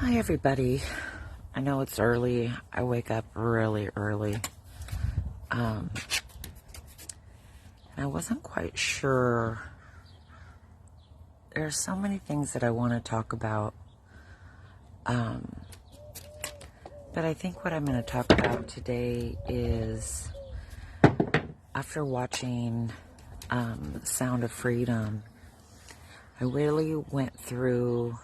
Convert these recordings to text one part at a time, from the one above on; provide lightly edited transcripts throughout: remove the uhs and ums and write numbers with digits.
Hi everybody. I know it's early. I wake up really early. I wasn't quite sure. There are so many things that I want to talk about. But I think what I'm going to talk about today is, after watching Sound of Freedom, I really went through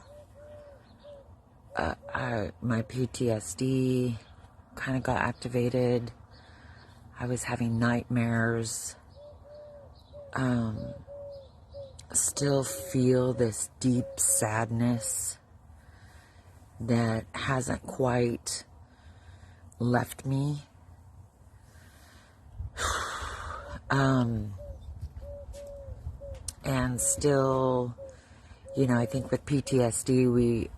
my PTSD, kind of got activated. I was having nightmares. Still feel this deep sadness that hasn't quite left me. And still, I think with PTSD,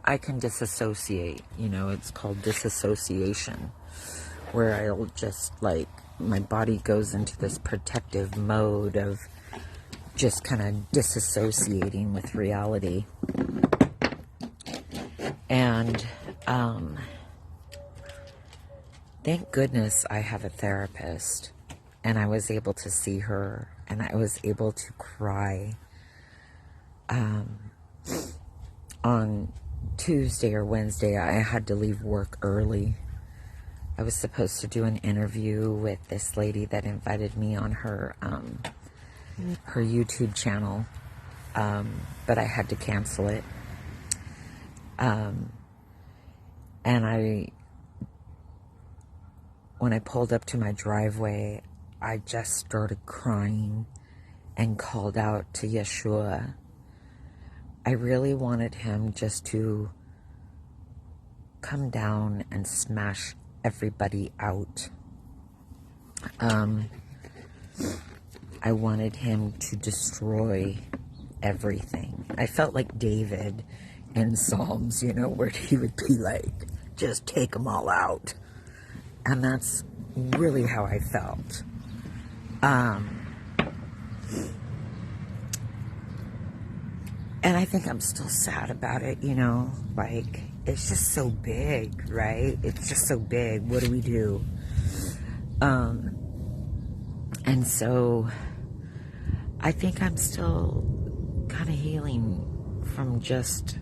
I can disassociate, it's called disassociation, where I'll just, my body goes into this protective mode of just kind of disassociating with reality. And, thank goodness I have a therapist, and I was able to see her, and I was able to cry, on Tuesday or Wednesday. I had to leave work early. I was supposed to do an interview with this lady that invited me on her YouTube channel, but I had to cancel it. And when I pulled up to my driveway, I just started crying and called out to Yeshua. I really wanted him just to come down and smash everybody out. I wanted him to destroy everything. I felt like David in Psalms, where he would be like, just take them all out. And that's really how I felt. And I think I'm still sad about it, it's just so big, right? It's just so big. What do we do? And so I think I'm still kind of healing from just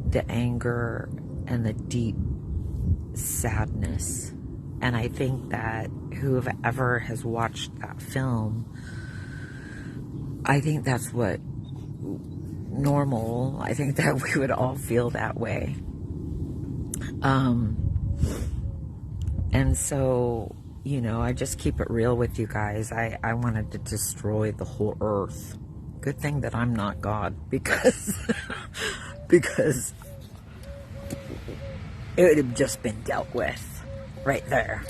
the anger and the deep sadness. And I think that whoever has watched that film, I think that's what normal. I think that we would all feel that way. And so, I just keep it real with you guys. I wanted to destroy the whole earth. Good thing that I'm not God, because it would have just been dealt with right there,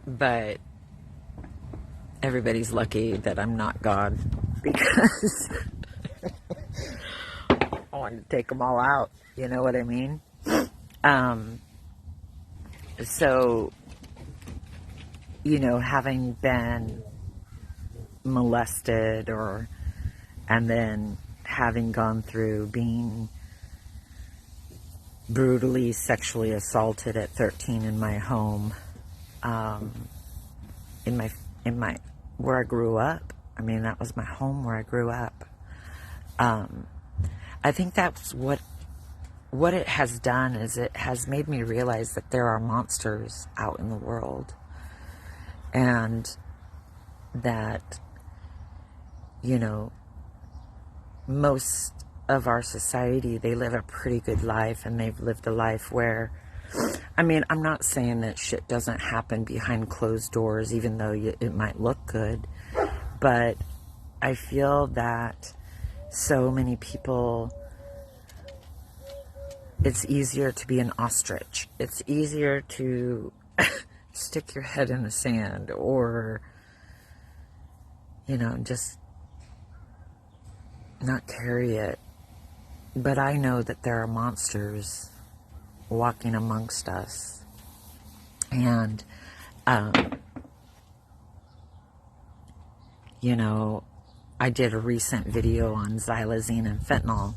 but everybody's lucky that I'm not God, because I wanted to take them all out. You know what I mean? So, having been molested and then having gone through being brutally sexually assaulted at 13 in my home, in my where I grew up. I mean, that was my home where I grew up. I think that's what it has done, is it has made me realize that there are monsters out in the world, and that, most of our society, they live a pretty good life, and they've lived a life where, I'm not saying that shit doesn't happen behind closed doors, even though it might look good, but I feel that so many people, it's easier to be an ostrich. It's easier to stick your head in the sand, or, just not carry it. But I know that there are monsters walking amongst us. And, I did a recent video on xylazine and fentanyl,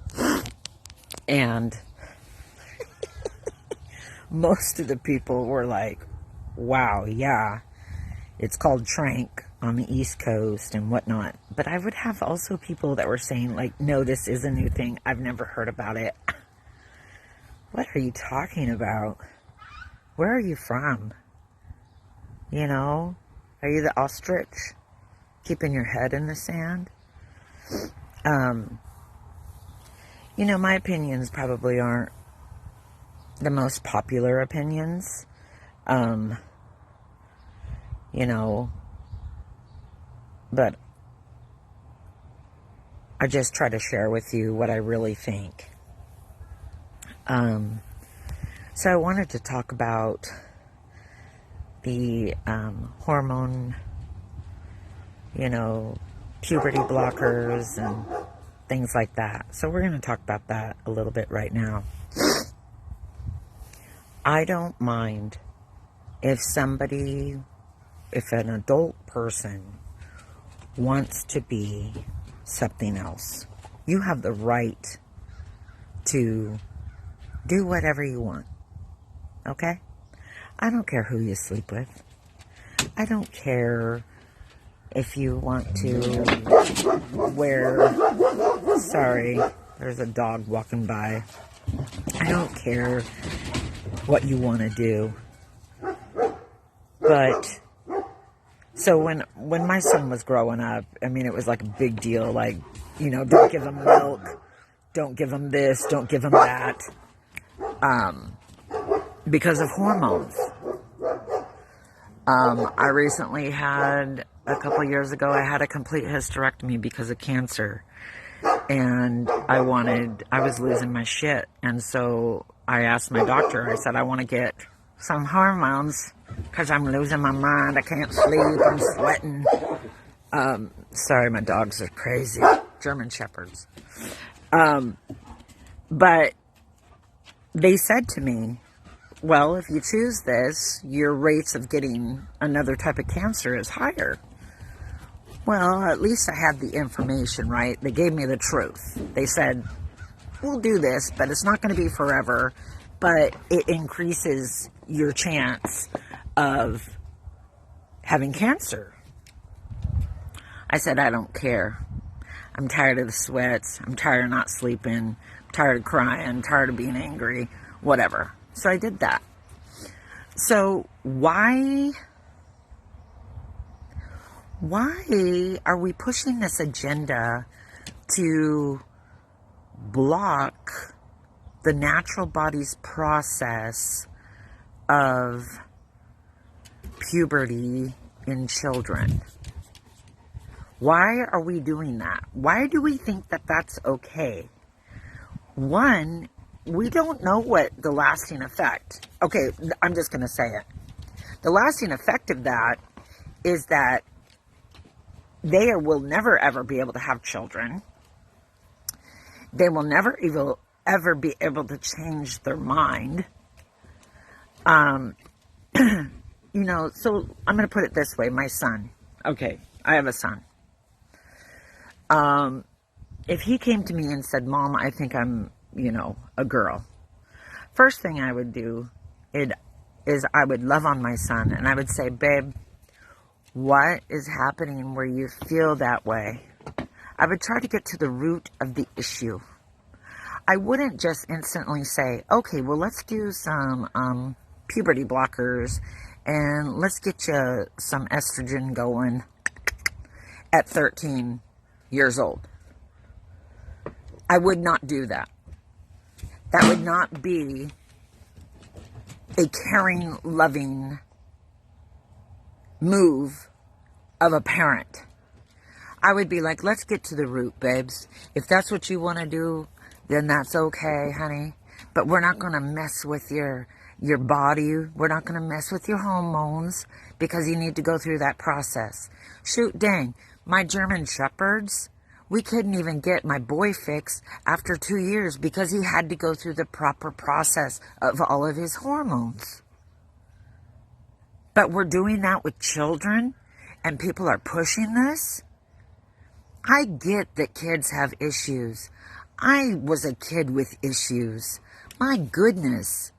and most of the people were like, wow, yeah, it's called trank on the East Coast and whatnot. But I would have also people that were saying, like, no, this is a new thing. I've never heard about it. What are you talking about? Where are you from? You know? Are you the ostrich? Keeping your head in the sand? You know, my opinions probably aren't the most popular opinions. You know, but I just try to share with you what I really think. So I wanted to talk about the hormone, you know, puberty blockers and things like that. So we're going to talk about that a little bit right now. I don't mind if an adult person wants to be something else. You have the right to do whatever you want. Okay? I don't care who you sleep with. I don't care if you want to wear... Sorry, there's a dog walking by. I don't care what you want to do. But, so when my son was growing up, I mean, it was like a big deal. Like, you know, don't give him milk. Don't give him this. Don't give him that. Because of hormones. I recently had, a couple years ago, I had a complete hysterectomy because of cancer. And I was losing my shit. And so I asked my doctor, I said, I want to get some hormones because I'm losing my mind. I can't sleep. I'm sweating. Sorry, my dogs are crazy. German Shepherds. But they said to me, well, if you choose this, your rates of getting another type of cancer is higher. Well, at least I had the information, right? They gave me the truth. They said, we'll do this, but it's not going to be forever, but it increases your chance of having cancer. I said, I don't care. I'm tired of the sweats. I'm tired of not sleeping. I'm tired of crying. I'm tired of being angry. Whatever. So I did that. So why are we pushing this agenda to block the natural body's process of puberty in children? Why are we doing that? Why do we think that that's okay? One, we don't know what the lasting effect. Okay, I'm just going to say it. The lasting effect of that is that they will never ever be able to have children. They will never ever be able to change their mind. You know, so I'm going to put it this way. My son. Okay, I have a son. If he came to me and said, Mom, I think I'm, you know, a girl. First thing I would do is I would love on my son and I would say, babe, what is happening where you feel that way? I would try to get to the root of the issue. I wouldn't just instantly say, okay, well, let's do some puberty blockers and let's get you some estrogen going at 13 years old. I would not do that. That would not be a caring, loving move of a parent. I would be like, let's get to the root, babes. If that's what you want to do, then that's okay, honey. But we're not going to mess with your body. We're not going to mess with your hormones because you need to go through that process. Shoot, dang, my German Shepherds, we couldn't even get my boy fixed after 2 years because he had to go through the proper process of all of his hormones. But we're doing that with children and people are pushing this. I get that kids have issues. I was a kid with issues. My goodness.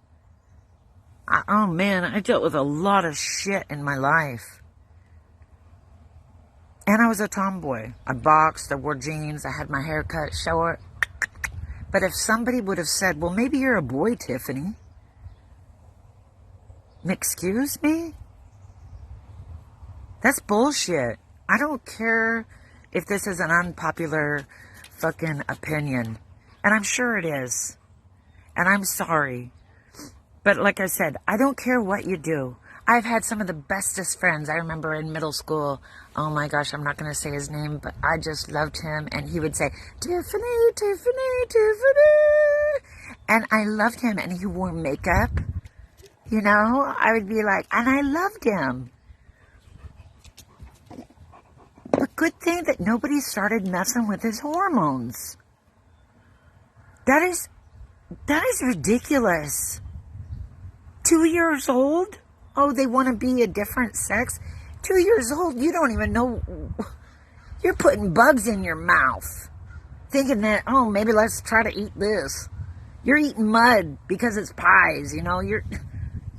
Oh man, I dealt with a lot of shit in my life. And I was a tomboy. I boxed, I wore jeans, I had my hair cut short. But if somebody would have said, well, maybe you're a boy, Tiffany. Excuse me? That's bullshit. I don't care if this is an unpopular fucking opinion. And I'm sure it is. And I'm sorry. But like I said, I don't care what you do. I've had some of the bestest friends. I remember in middle school, oh my gosh, I'm not going to say his name, but I just loved him. And he would say, Tiffany, Tiffany, Tiffany. And I loved him. And he wore makeup. You know, I would be like, and I loved him. But good thing that nobody started messing with his hormones. That is ridiculous. 2 years old? Oh, they want to be a different sex? 2 years old, you don't even know. You're putting bugs in your mouth. Thinking that, oh, maybe let's try to eat this. You're eating mud because it's pies, you know. You're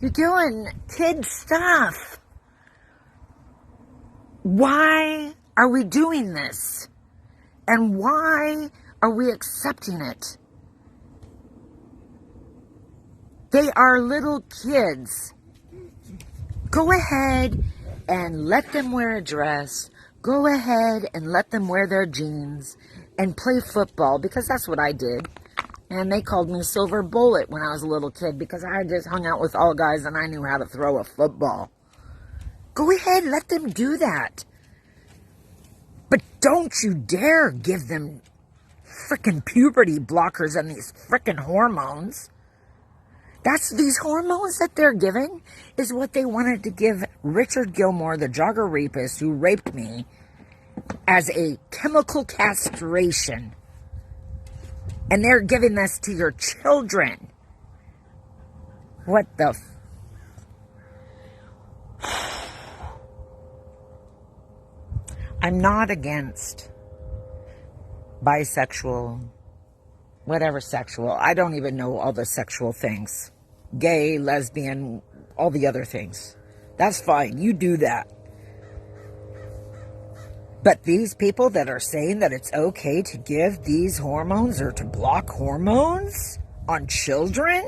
doing kid stuff. Why are we doing this? And why are we accepting it? They are little kids. Go ahead and let them wear a dress. Go ahead and let them wear their jeans and play football, because that's what I did. And they called me Silver Bullet when I was a little kid because I just hung out with all guys and I knew how to throw a football. Go ahead, let them do that. But don't you dare give them frickin' puberty blockers and these frickin' hormones. These hormones that they're giving is what they wanted to give Richard Gilmore, the jogger rapist who raped me, as a chemical castration. And they're giving this to your children. What the I'm not against bisexual, whatever sexual. I don't even know all the sexual things. Gay, lesbian, all the other things. That's fine. You do that. But these people that are saying that it's okay to give these hormones or to block hormones on children?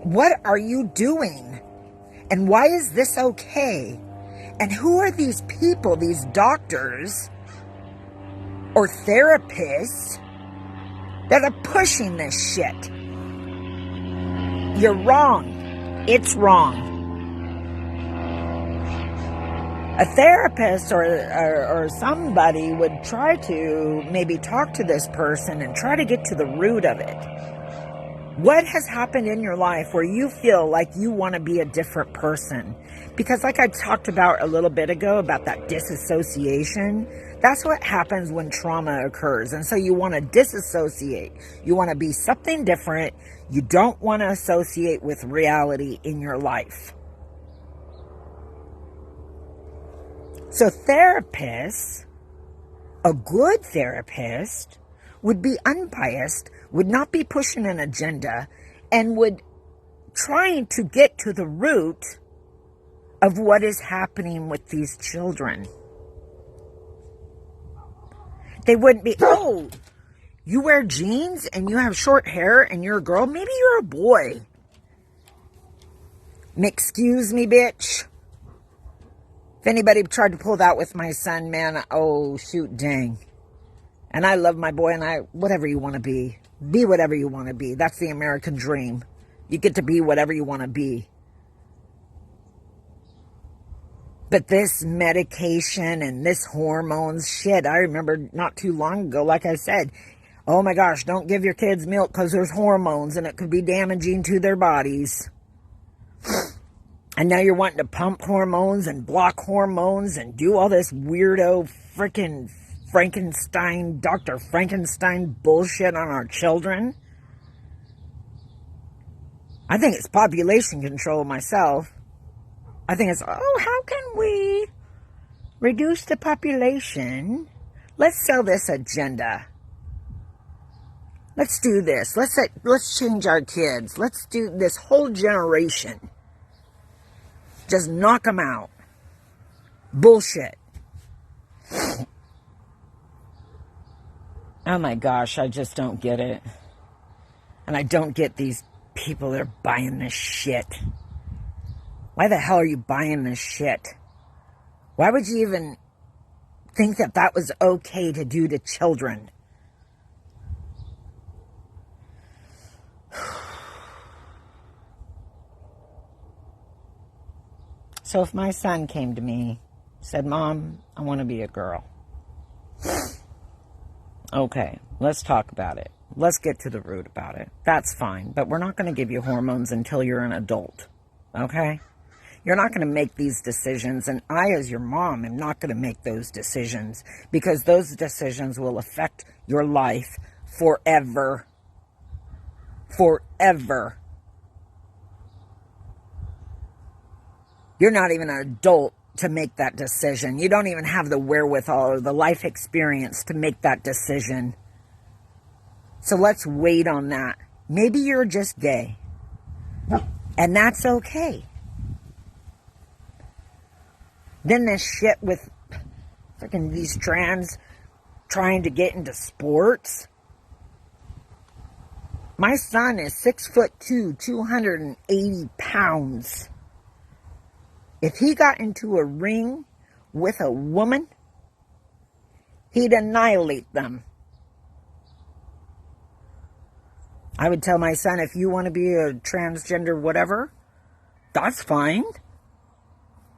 What are you doing? And why is this okay? And who are these people, these doctors or therapists that are pushing this shit? You're wrong. It's wrong. A therapist or somebody would try to maybe talk to this person and try to get to the root of it. What has happened in your life where you feel like you want to be a different person? Because like I talked about a little bit ago about that disassociation, that's what happens when trauma occurs. And so you want to disassociate. You want to be something different. You don't want to associate with reality in your life. So therapists, a good therapist, would be unbiased, would not be pushing an agenda, and would trying to get to the root of what is happening with these children. They wouldn't be, oh, you wear jeans and you have short hair and you're a girl, maybe you're a boy. Excuse me, bitch. If anybody tried to pull that with my son, man, oh, shoot, dang. And I love my boy, and whatever you want to be whatever you want to be. That's the American dream. You get to be whatever you want to be. But this medication and this hormones shit, I remember not too long ago, like I said, oh my gosh, don't give your kids milk because there's hormones and it could be damaging to their bodies. And now you're wanting to pump hormones and block hormones and do all this weirdo freaking Frankenstein, Dr. Frankenstein bullshit on our children. I think it's population control myself. I think it's, oh, how can we reduce the population. Let's sell this agenda. Let's do this. Let's change our kids. Let's do this whole generation. Just knock them out. Bullshit. Oh my gosh, I just don't get it. And I don't get these people that are buying this shit. Why the hell are you buying this shit? Why would you even think that that was okay to do to children? So if my son came to me, said, Mom, I want to be a girl. Okay, let's talk about it. Let's get to the root about it. That's fine, but we're not going to give you hormones until you're an adult, okay? You're not going to make these decisions, and I, as your mom, am not going to make those decisions because those decisions will affect your life forever. Forever. You're not even an adult to make that decision. You don't even have the wherewithal or the life experience to make that decision. So let's wait on that. Maybe you're just gay. And that's okay. Then this shit with freaking these trans trying to get into sports. My son is 6'2", 280 pounds. If he got into a ring with a woman, he'd annihilate them. I would tell my son, if you want to be a transgender whatever, that's fine.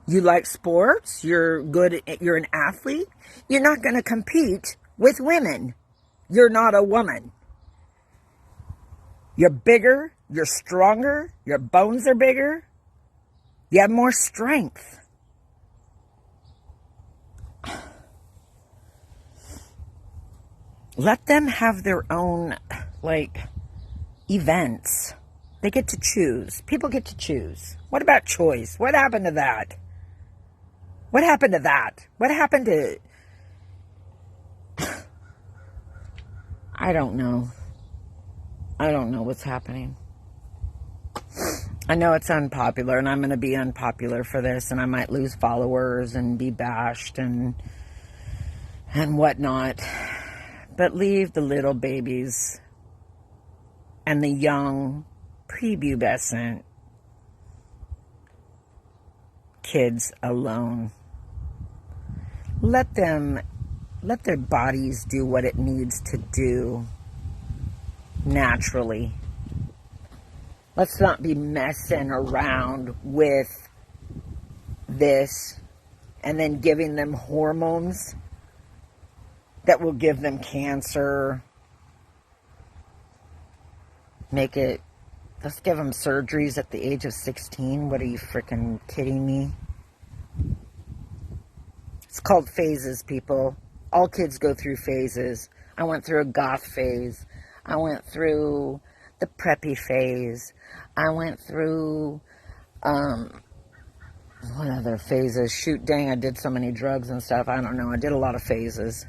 You like sports, you're an athlete, you're not going to compete with women. You're not a woman. You're bigger, you're stronger, your bones are bigger, you have more strength. Let them have their own, events. They get to choose. People get to choose. What about choice? What happened to that? What happened to that? What happened to... I don't know. I don't know what's happening. I know it's unpopular, and I'm going to be unpopular for this, and I might lose followers and be bashed and whatnot. But leave the little babies and the young, prepubescent kids alone. Let their bodies do what it needs to do naturally. Let's not be messing around with this and then giving them hormones that will give them cancer. Let's give them surgeries at the age of 16. What are you freaking kidding me? It's called phases, people. All kids go through phases. I went through a goth phase. I went through the preppy phase. I went through, what other phases? Shoot, dang, I did so many drugs and stuff. I don't know. I did a lot of phases.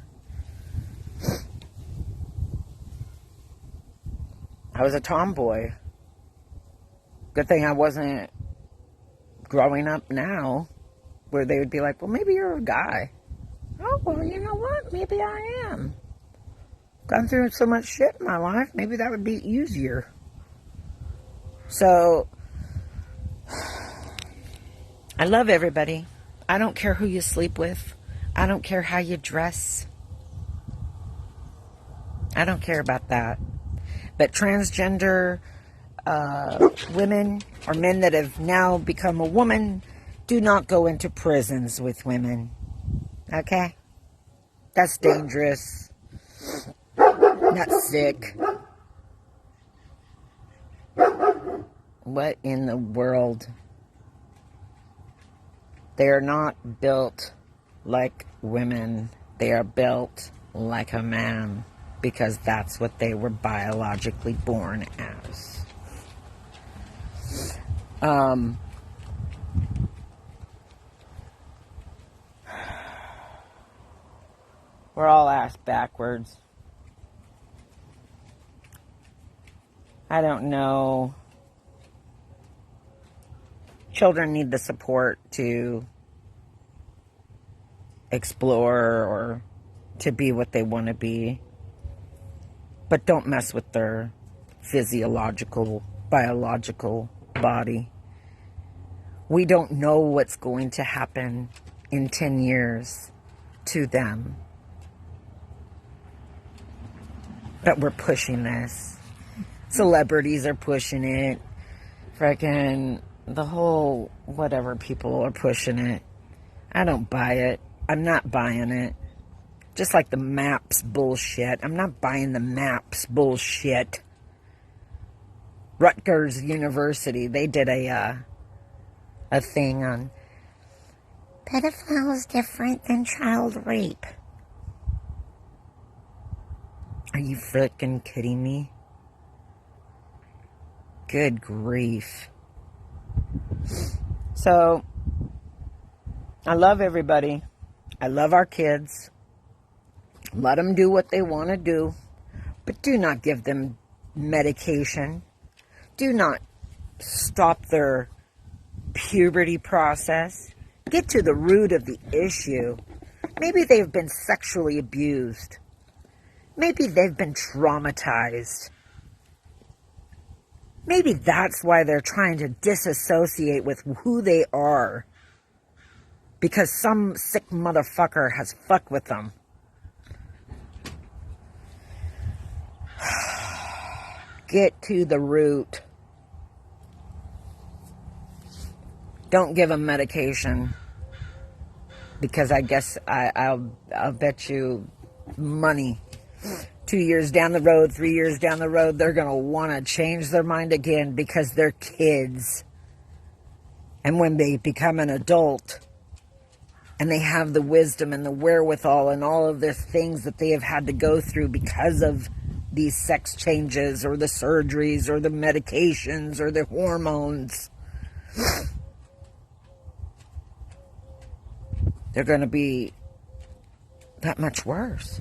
I was a tomboy. Good thing I wasn't growing up now, where they would be like, well, maybe you're a guy. Oh, well, you know what? Maybe I am. Gone through so much shit in my life, maybe that would be easier. So, I love everybody. I don't care who you sleep with. I don't care how you dress. I don't care about that. But transgender women or men that have now become a woman do not go into prisons with women. Okay? That's dangerous. That's sick. What in the world? They are not built like women. They are built like a man, because that's what they were biologically born as. We're all ass backwards. I don't know. Children need the support to explore or to be what they want to be. But don't mess with their physiological, biological body. We don't know what's going to happen in 10 years to them. But we're pushing this. Celebrities are pushing it. Freaking the whole whatever people are pushing it. I don't buy it. I'm not buying it. Just like the maps bullshit. I'm not buying the maps bullshit. Rutgers University, they did a thing on pedophiles different than child rape. Are you freaking kidding me? Good grief. So, I love everybody. I love our kids. Let them do what they want to do. But do not give them medication. Do not stop their puberty process. Get to the root of the issue. Maybe they've been sexually abused. Maybe they've been traumatized. Maybe that's why they're trying to disassociate with who they are. Because some sick motherfucker has fucked with them. Get to the root. Don't give them medication. Because I guess I'll bet you money. 2 years down the road, 3 years down the road, they're going to want to change their mind again because they're kids. And when they become an adult and they have the wisdom and the wherewithal and all of the things that they have had to go through because of these sex changes or the surgeries or the medications or the hormones, they're going to be that much worse.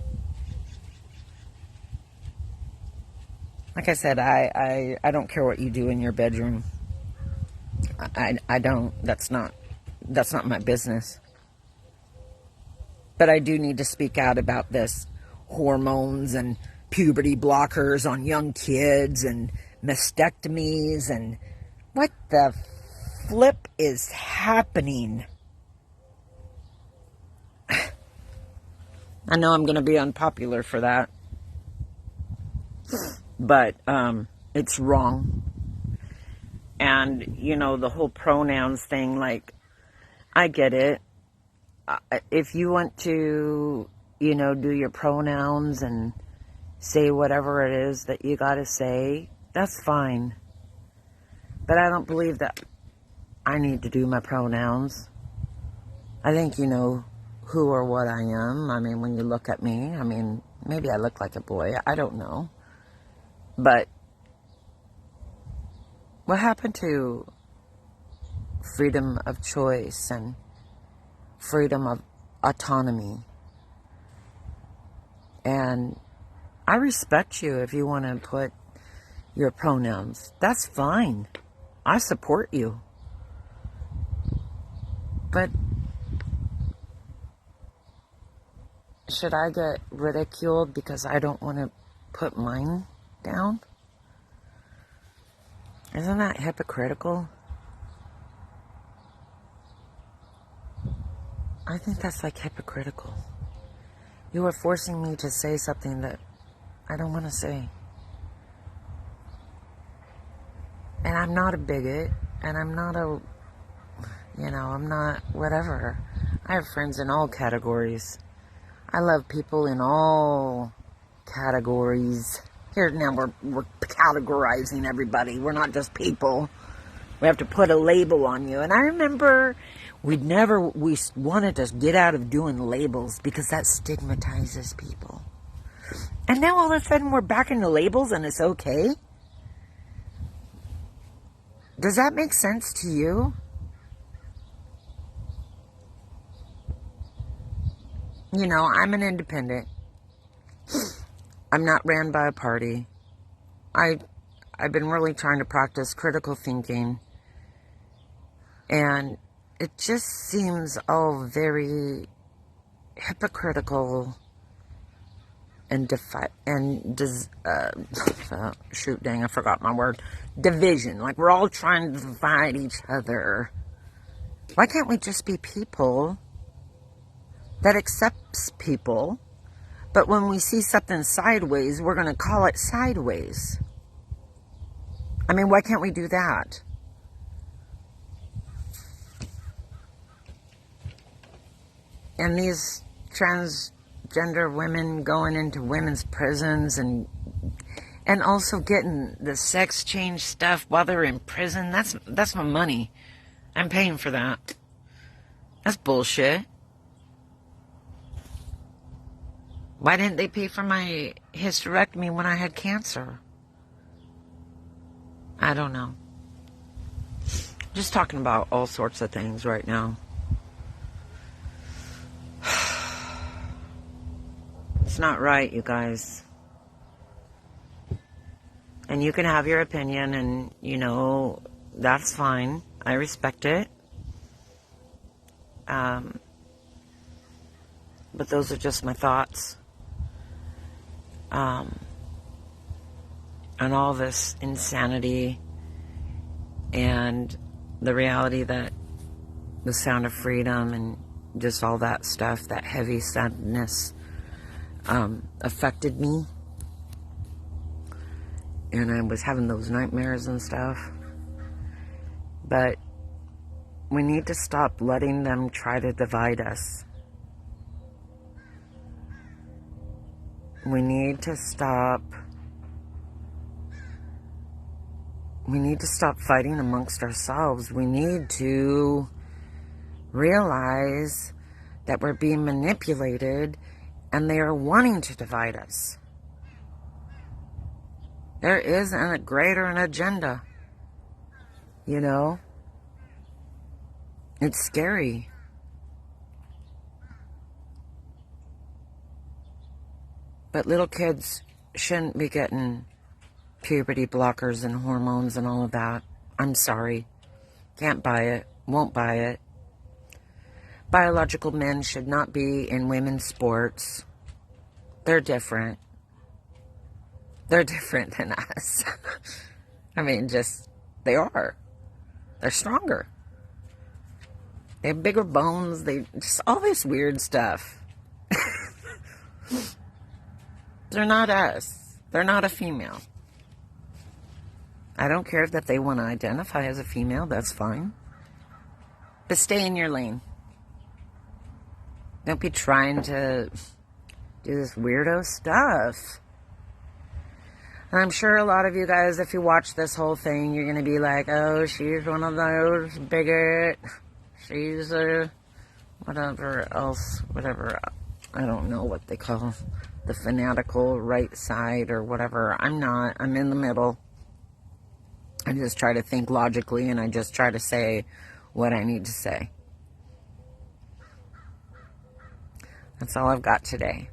Like I said, I don't care what you do in your bedroom. I don't. That's not my business. But I do need to speak out about this hormones and puberty blockers on young kids and mastectomies and what the flip is happening. I know I'm going to be unpopular for that. But it's wrong. And, you know, the whole pronouns thing, like, I get it. If you want to, you know, do your pronouns and say whatever it is that you got to say, that's fine. But I don't believe that I need to do my pronouns. I think you know who or what I am. I mean, when you look at me, I mean, maybe I look like a boy. I don't know. But what happened to freedom of choice and freedom of autonomy? And I respect you if you want to put your pronouns. That's fine. I support you. But should I get ridiculed because I don't want to put mine down? Isn't that hypocritical? I think that's like hypocritical. You are forcing me to say something that I don't want to say. And I'm not a bigot, and I'm not a, you know, I'm not whatever. I have friends in all categories. I love people in all categories. Here now we're categorizing everybody. We're not just people. We have to put a label on you. And I remember we wanted to get out of doing labels because that stigmatizes people. And now all of a sudden we're back into labels and it's okay? Does that make sense to you? You know, I'm an independent. I'm not ran by a party. I've been really trying to practice critical thinking, and it just seems all very hypocritical and shoot, dang, I forgot my word. Division. Like, we're all trying to divide each other. Why can't we just be people that accepts people? But when we see something sideways, we're going to call it sideways. I mean, why can't we do that? And these transgender women going into women's prisons and also getting the sex change stuff while they're in prison, that's my money. I'm paying for that. That's bullshit. Why didn't they pay for my hysterectomy when I had cancer? I don't know. Just talking about all sorts of things right now. It's not right, you guys. And you can have your opinion, and, you know, that's fine. I respect it. But those are just my thoughts. On all this insanity and the reality that the sound of freedom and just all that stuff, that heavy sadness, affected me. And I was having those nightmares and stuff. But we need to stop letting them try to divide us. We need to stop fighting amongst ourselves. We need to realize that we're being manipulated and they are wanting to divide us. There is a greater agenda. You know? It's scary. But little kids shouldn't be getting puberty blockers and hormones and all of that. I'm sorry. Can't buy it. Won't buy it. Biological men should not be in women's sports. They're different. They're different than us. I mean, they are. They're stronger. They have bigger bones. Just all this weird stuff. They're not us. They're not a female. I don't care that they want to identify as a female. That's fine. But stay in your lane. Don't be trying to do this weirdo stuff. And I'm sure a lot of you guys, if you watch this whole thing, you're going to be like, oh, she's one of those bigot. She's a whatever else, whatever. I don't know what they call the fanatical right side or whatever. I'm not. I'm in the middle. I just try to think logically, and I just try to say what I need to say. That's all I've got today.